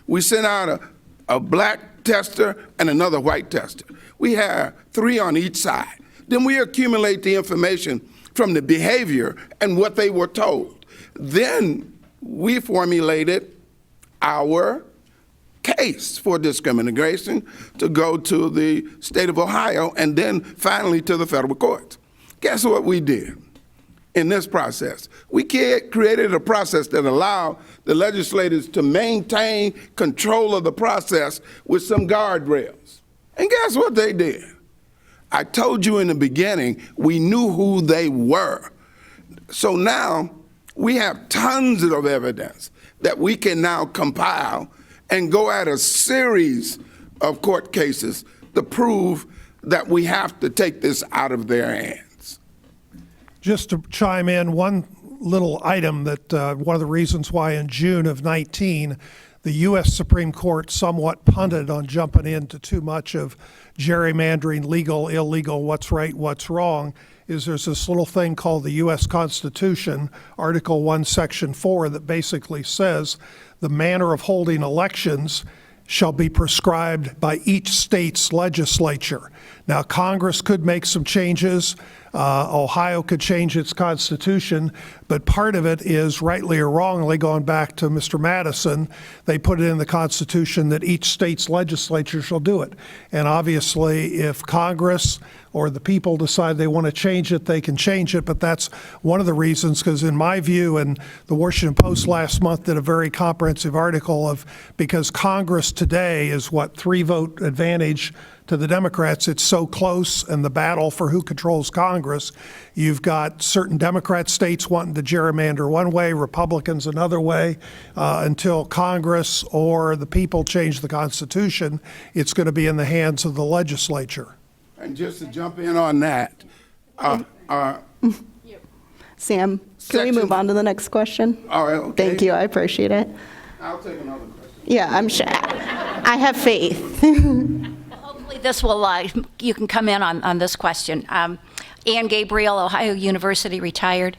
We sent out a black tester and another white tester. We have 3 on each side. Then we accumulate the information from the behavior and what they were told. Then we formulated our case for discrimination to go to the state of Ohio and then finally to the federal courts. Guess what we did in this process? We created a process that allowed the legislators to maintain control of the process with some guardrails. And guess what they did? I told you in the beginning, we knew who they were. So now we have tons of evidence that we can now compile and go at a series of court cases to prove that we have to take this out of their hands. Just to chime in, one little item that one of the reasons why in June of 19, the U.S. Supreme Court somewhat punted on jumping into too much of gerrymandering, legal, illegal, what's right, what's wrong, is there's this little thing called the U.S. Constitution, Article 1, Section 4, that basically says the manner of holding elections shall be prescribed by each state's legislature. Now, Congress could make some changes. Ohio could change its constitution, but part of it is, rightly or wrongly, going back to Mr. Madison, they put it in the Constitution that each state's legislature shall do it. And obviously, if Congress or the people decide they want to change it, they can change it. But that's one of the reasons, because in my view, and the Washington Post last month did a very comprehensive article of, because Congress today is what, 3-vote advantage to the Democrats, it's so close, and the battle for who controls Congress, you've got certain Democrat states wanting to gerrymander one way, Republicans another way. Until Congress or the people change the Constitution, it's going to be in the hands of the legislature. And just to jump in on that, Sam, can we move on to the next question? all right, okay. Thank you, I appreciate it. I'll take another question. Yeah, I'm sure. I have faith. Hopefully this will, you can come in on this question. Ann Gabriel, Ohio University, retired.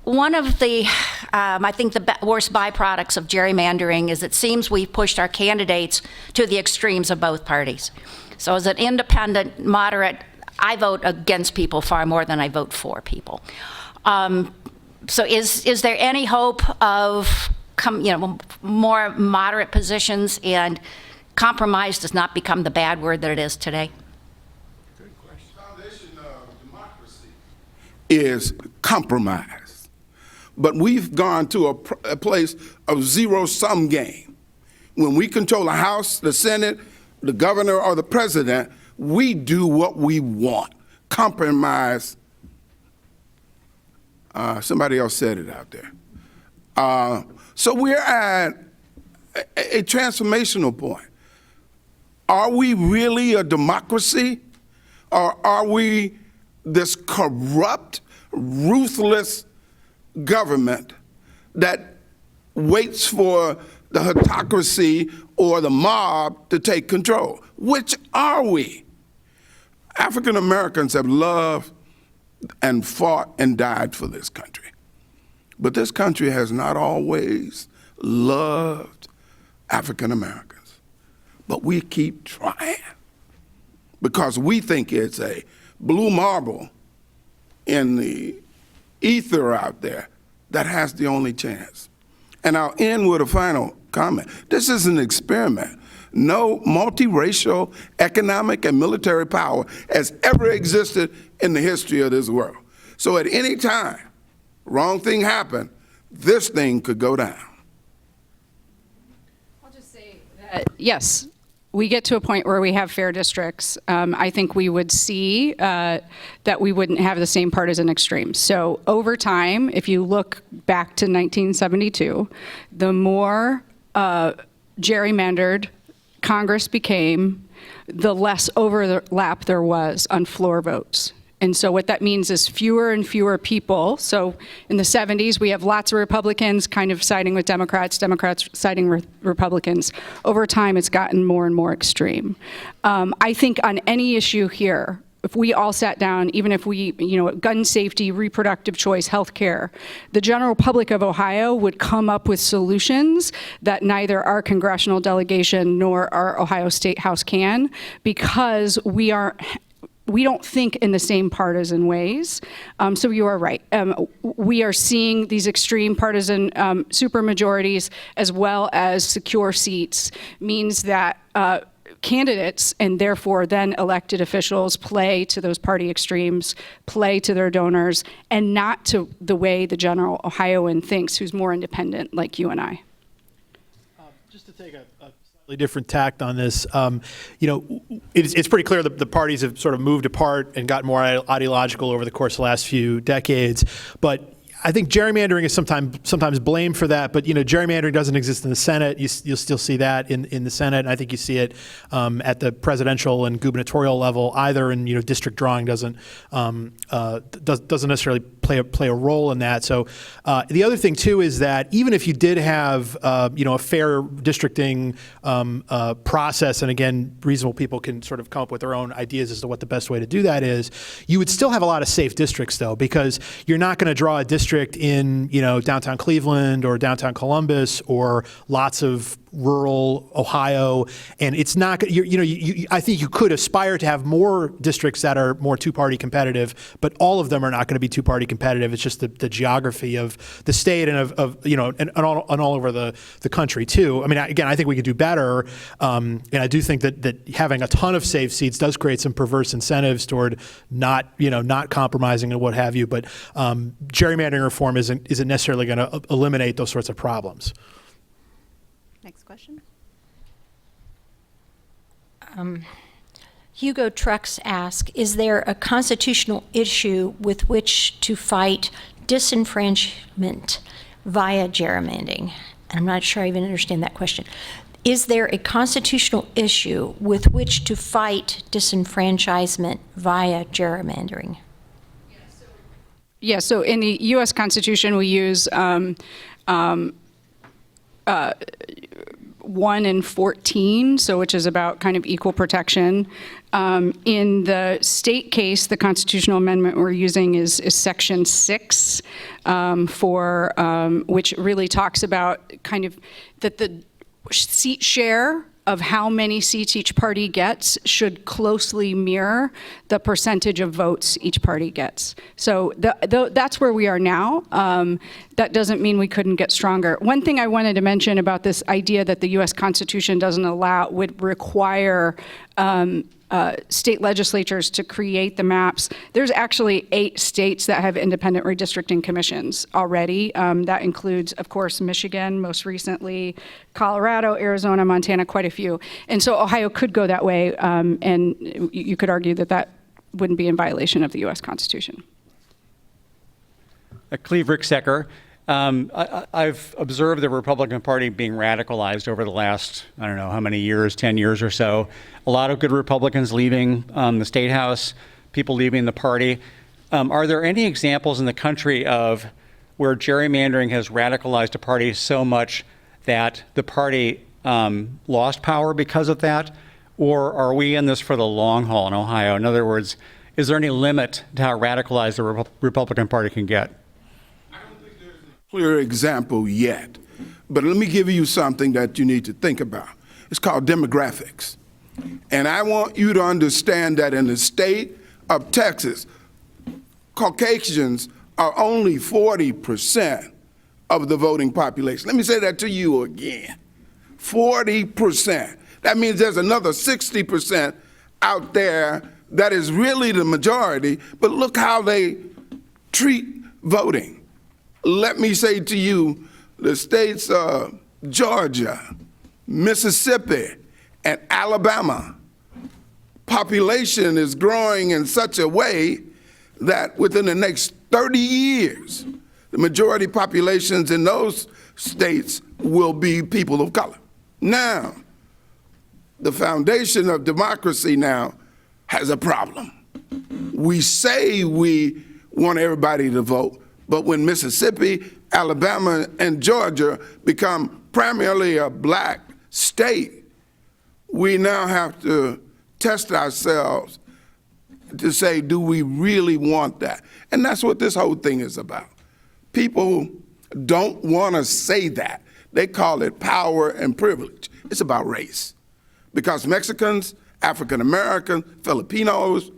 One of the, I think the worst byproducts of gerrymandering is it seems we've pushed our candidates to the extremes of both parties. So as an independent, moderate, I vote against people far more than I vote for people. So is there any hope of more moderate positions and compromise does not become the bad word that it is today? Good question. The foundation of democracy is compromise. But we've gone to a place of zero-sum game. When we control the House, the Senate, the governor, or the president, we do what we want. Compromise. Somebody else said it out there. So we're at a transformational point. Are we really a democracy, or are we this corrupt, ruthless government that waits for the autocracy or the mob to take control? Which are we? African Americans have loved and fought and died for this country. But this country has not always loved African Americans. But we keep trying because we think it's a blue marble in the ether out there that has the only chance. And I'll end with a final comment. This is an experiment. No multiracial economic and military power has ever existed in the history of this world. So at any time, wrong thing happened, this thing could go down. I'll just say that, yes, we get to a point where we have fair districts. I think we would see that we wouldn't have the same partisan extremes. So over time, if you look back to 1972, the more gerrymandered Congress became, the less overlap there was on floor votes. And so what that means is fewer and fewer people. So in the 70s, we have lots of Republicans kind of siding with Democrats, Democrats siding with Republicans. Over time, it's gotten more and more extreme. I think on any issue here, if we all sat down, even if we, gun safety, reproductive choice, healthcare, the general public of Ohio would come up with solutions that neither our congressional delegation nor our Ohio State House can, because we don't think in the same partisan ways. So you are right. We are seeing these extreme partisan supermajorities as well as secure seats means that candidates and therefore then elected officials play to those party extremes, play to their donors, and not to the way the general Ohioan thinks, who's more independent like you and I. Just to take a slightly different tact on this, it's pretty clear that the parties have sort of moved apart and gotten more ideological over the course of the last few decades. But I think gerrymandering is sometimes blamed for that, but gerrymandering doesn't exist in the Senate. You'll still see that in the Senate, and I think you see it at the presidential and gubernatorial level either. And district drawing doesn't necessarily play a role in that. So the other thing too is that even if you did have a fair districting process, and again, reasonable people can sort of come up with their own ideas as to what the best way to do that is, you would still have a lot of safe districts though, because you're not going to draw a district in downtown Cleveland or downtown Columbus or lots of rural Ohio, and it's not. I think you could aspire to have more districts that are more two-party competitive, but all of them are not going to be two-party competitive. It's just the geography of the state and and all over the country too. I mean, again, I think we could do better, and I do think that having a ton of safe seats does create some perverse incentives toward not compromising and what have you. But gerrymandering reform isn't necessarily going to eliminate those sorts of problems. Next question. Hugo Trucks asks, is there a constitutional issue with which to fight disenfranchisement via gerrymandering? I'm not sure I even understand that question. Is there a constitutional issue with which to fight disenfranchisement via gerrymandering? Yeah, so in the U.S. Constitution, we use 1 and 14, so which is about kind of equal protection. In the state case, the constitutional amendment we're using is Section 6, which really talks about kind of that the seat share of how many seats each party gets should closely mirror the percentage of votes each party gets. So that's where we are now. That doesn't mean we couldn't get stronger. One thing I wanted to mention about this idea that the U.S. Constitution would require state legislatures to create the maps. There's actually 8 states that have independent redistricting commissions already. That includes, of course, Michigan, most recently, Colorado, Arizona, Montana, quite a few. And so Ohio could go that way, and you could argue that that wouldn't be in violation of the U.S. Constitution. Cleve Ricksecker. I've observed the Republican Party being radicalized over the last, I don't know how many years, 10 years or so. A lot of good Republicans leaving the State House, people leaving the party. Are there any examples in the country of where gerrymandering has radicalized a party so much that the party lost power because of that? Or are we in this for the long haul in Ohio? In other words, is there any limit to how radicalized the Republican Party can get? Clear example yet, but let me give you something that you need to think about. It's called demographics. And I want you to understand that in the state of Texas, Caucasians are only 40% of the voting population. Let me say that to you again. 40%. That means there's another 60% out there that is really the majority, but look how they treat voting. Let me say to you, the states of Georgia, Mississippi, and Alabama, population is growing in such a way that within the next 30 years, the majority populations in those states will be people of color. Now, the foundation of democracy now has a problem. We say we want everybody to vote, but when Mississippi, Alabama, and Georgia become primarily a black state, we now have to test ourselves to say, do we really want that? And that's what this whole thing is about. People don't want to say that. They call it power and privilege. It's about race. Because Mexicans, African Americans, Filipinos,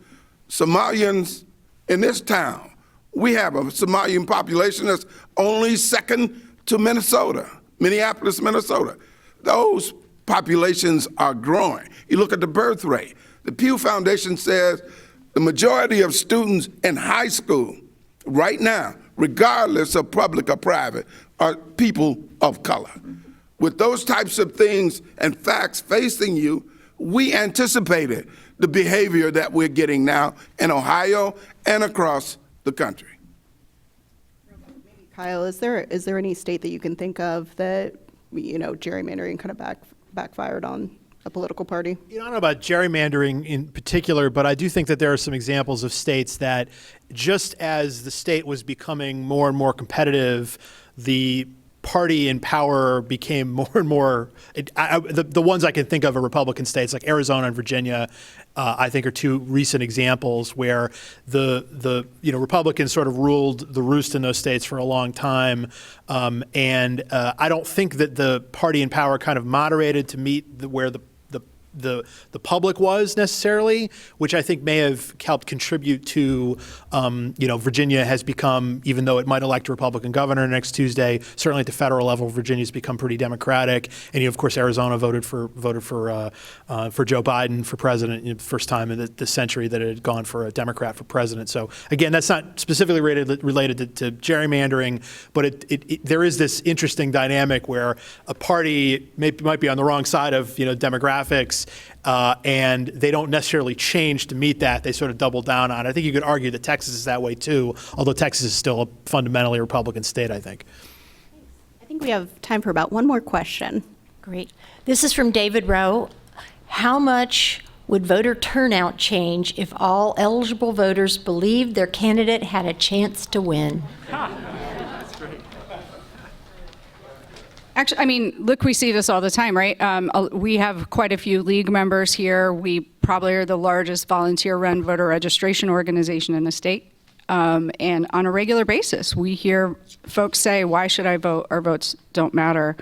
Somalians in this town, we have a Somalian population that's only second to Minnesota, Minneapolis, Minnesota. Those populations are growing. You look at the birth rate. The Pew Foundation says the majority of students in high school right now, regardless of public or private, are people of color. With those types of things and facts facing you, we anticipated the behavior that we're getting now in Ohio and across the country. Kyle, is there any state that you can think of that, gerrymandering kind of backfired on a political party? I don't know about gerrymandering in particular, but I do think that there are some examples of states that just as the state was becoming more and more competitive, the party in power became more and more, the ones I can think of are Republican states like Arizona and Virginia, I think are 2 recent examples where the Republicans sort of ruled the roost in those states for a long time. And I don't think that the party in power kind of moderated to meet where the public was necessarily, which I think may have helped contribute to, Virginia has become, even though it might elect a Republican governor next Tuesday, certainly at the federal level, Virginia's become pretty Democratic, and of course Arizona voted for Joe Biden for president, first time in the century that it had gone for a Democrat for president. So again, that's not specifically related to gerrymandering, but there is this interesting dynamic where a party might be on the wrong side of demographics. And they don't necessarily change to meet that. They sort of double down on it. I think you could argue that Texas is that way too, although Texas is still a fundamentally Republican state, I think. I think we have time for about one more question. Great. This is from David Rowe. How much would voter turnout change if all eligible voters believed their candidate had a chance to win? Actually, look, we see this all the time, right? We have quite a few league members here. We probably are the largest volunteer-run voter registration organization in the state. And on a regular basis, we hear folks say, why should I vote? Our votes don't matter.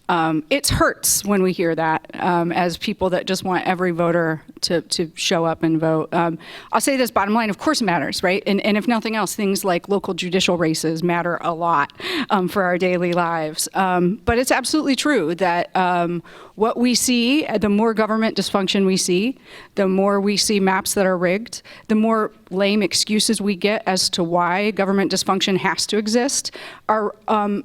It hurts when we hear that as people that just want every voter to show up and vote. I'll say this, bottom line, of course it matters, right? And if nothing else, things like local judicial races matter a lot for our daily lives. But it's absolutely true that what we see, the more government dysfunction we see, the more we see maps that are rigged, the more lame excuses we get as to why government dysfunction has to exist, are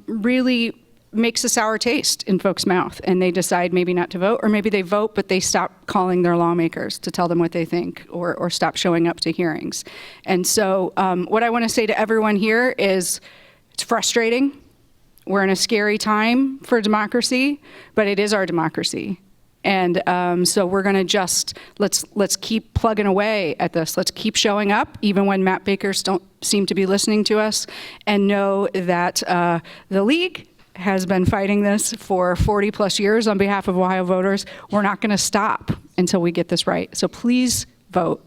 really makes a sour taste in folks' mouth, and they decide maybe not to vote, or maybe they vote but they stop calling their lawmakers to tell them what they think, or stop showing up to hearings. And so what I want to say to everyone here is it's frustrating. We're in a scary time for democracy, but it is our democracy. And so we're going to just, let's keep plugging away at this. Let's keep showing up, even when map makers don't seem to be listening to us, and know that the League has been fighting this for 40 plus years on behalf of Ohio voters. We're not going to stop until we get this right. So please vote.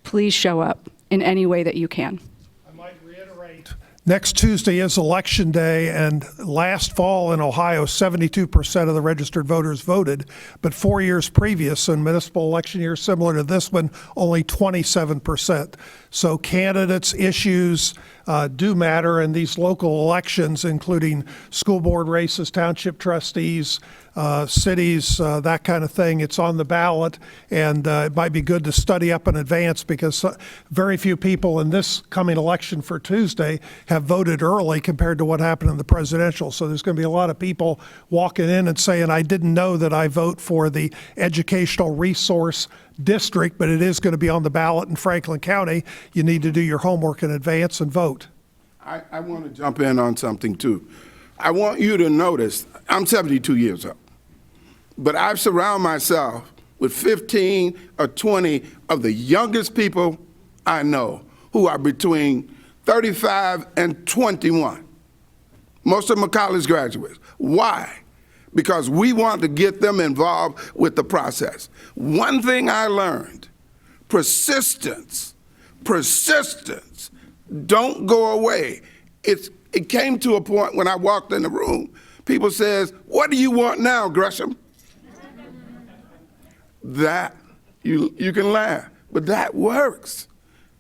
Please show up in any way that you can. I might reiterate, next Tuesday is Election Day, and last fall in Ohio, 72% of the registered voters voted, but 4 years previous, in municipal election years similar to this one, only 27%. So candidates' issues do matter in these local elections, including school board races, township trustees, cities, that kind of thing. It's on the ballot, and it might be good to study up in advance, because very few people in this coming election for Tuesday have voted early compared to what happened in the presidential. So there's going to be a lot of people walking in and saying, I didn't know that I vote for the educational resource district, but it is going to be on the ballot in Franklin County. You need to do your homework in advance and vote. I want to jump in on something too. I want you to notice, I'm 72 years old, but I've surrounded myself with 15 or 20 of the youngest people I know, who are between 35 and 21. Most of them are college graduates. Why? Because we want to get them involved with the process. One thing I learned, persistence, don't go away. It came to a point when I walked in the room, people says, what do you want now, Gresham? That, you can laugh, but that works.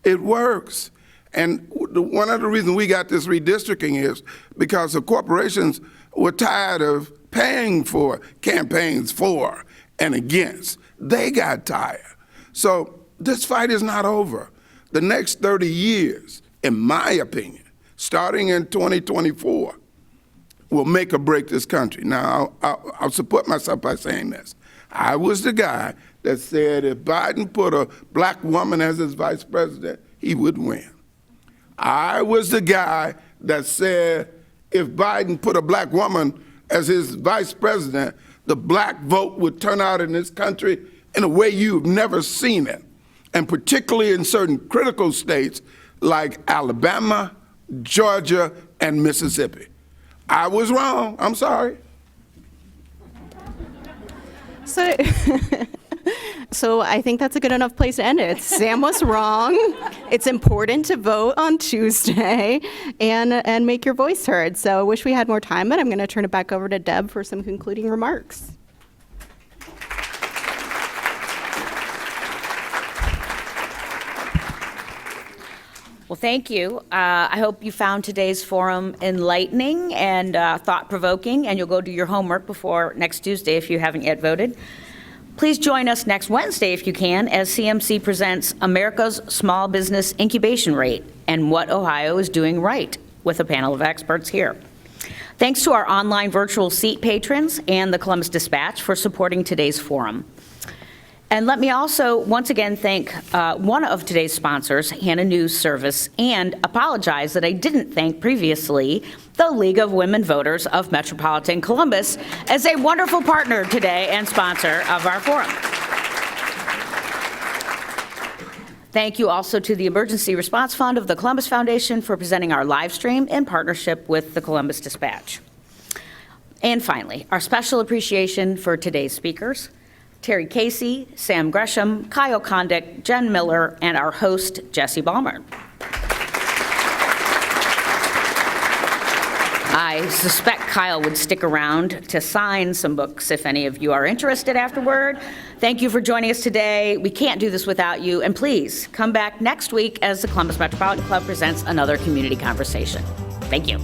It works. And one of the reasons we got this redistricting is because the corporations were tired of paying for campaigns for and against. They got tired. So this fight is not over. The next 30 years, in my opinion, starting in 2024, will make or break this country. Now, I'll support myself by saying this. I was the guy that said if Biden put a black woman as his vice president, he would win. I was the guy that said if Biden put a black woman as his vice president, the black vote would turn out in this country in a way you've never seen it, and particularly in certain critical states like Alabama, Georgia, and Mississippi. I was wrong. I'm sorry. So I think that's a good enough place to end it. Sam was wrong. It's important to vote on Tuesday and make your voice heard. So I wish we had more time, but I'm going to turn it back over to Deb for some concluding remarks. Well, thank you. I hope you found today's forum enlightening and thought-provoking, and you'll go do your homework before next Tuesday if you haven't yet voted. Please join us next Wednesday, if you can, as CMC presents America's Small Business Incubation Rate and What Ohio is Doing Right, with a panel of experts here. Thanks to our online virtual seat patrons and the Columbus Dispatch for supporting today's forum. And let me also once again thank one of today's sponsors, Hannah News Service, and apologize that I didn't thank previously the League of Women Voters of Metropolitan Columbus as a wonderful partner today and sponsor of our forum. Thank you also to the Emergency Response Fund of the Columbus Foundation for presenting our live stream in partnership with the Columbus Dispatch. And finally, our special appreciation for today's speakers, Terry Casey, Sam Gresham, Kyle Kondik, Jen Miller, and our host, Jessie Balmert. I suspect Kyle would stick around to sign some books if any of you are interested afterward. Thank you for joining us today. We can't do this without you. And please come back next week as the Columbus Metropolitan Club presents another community conversation. Thank you.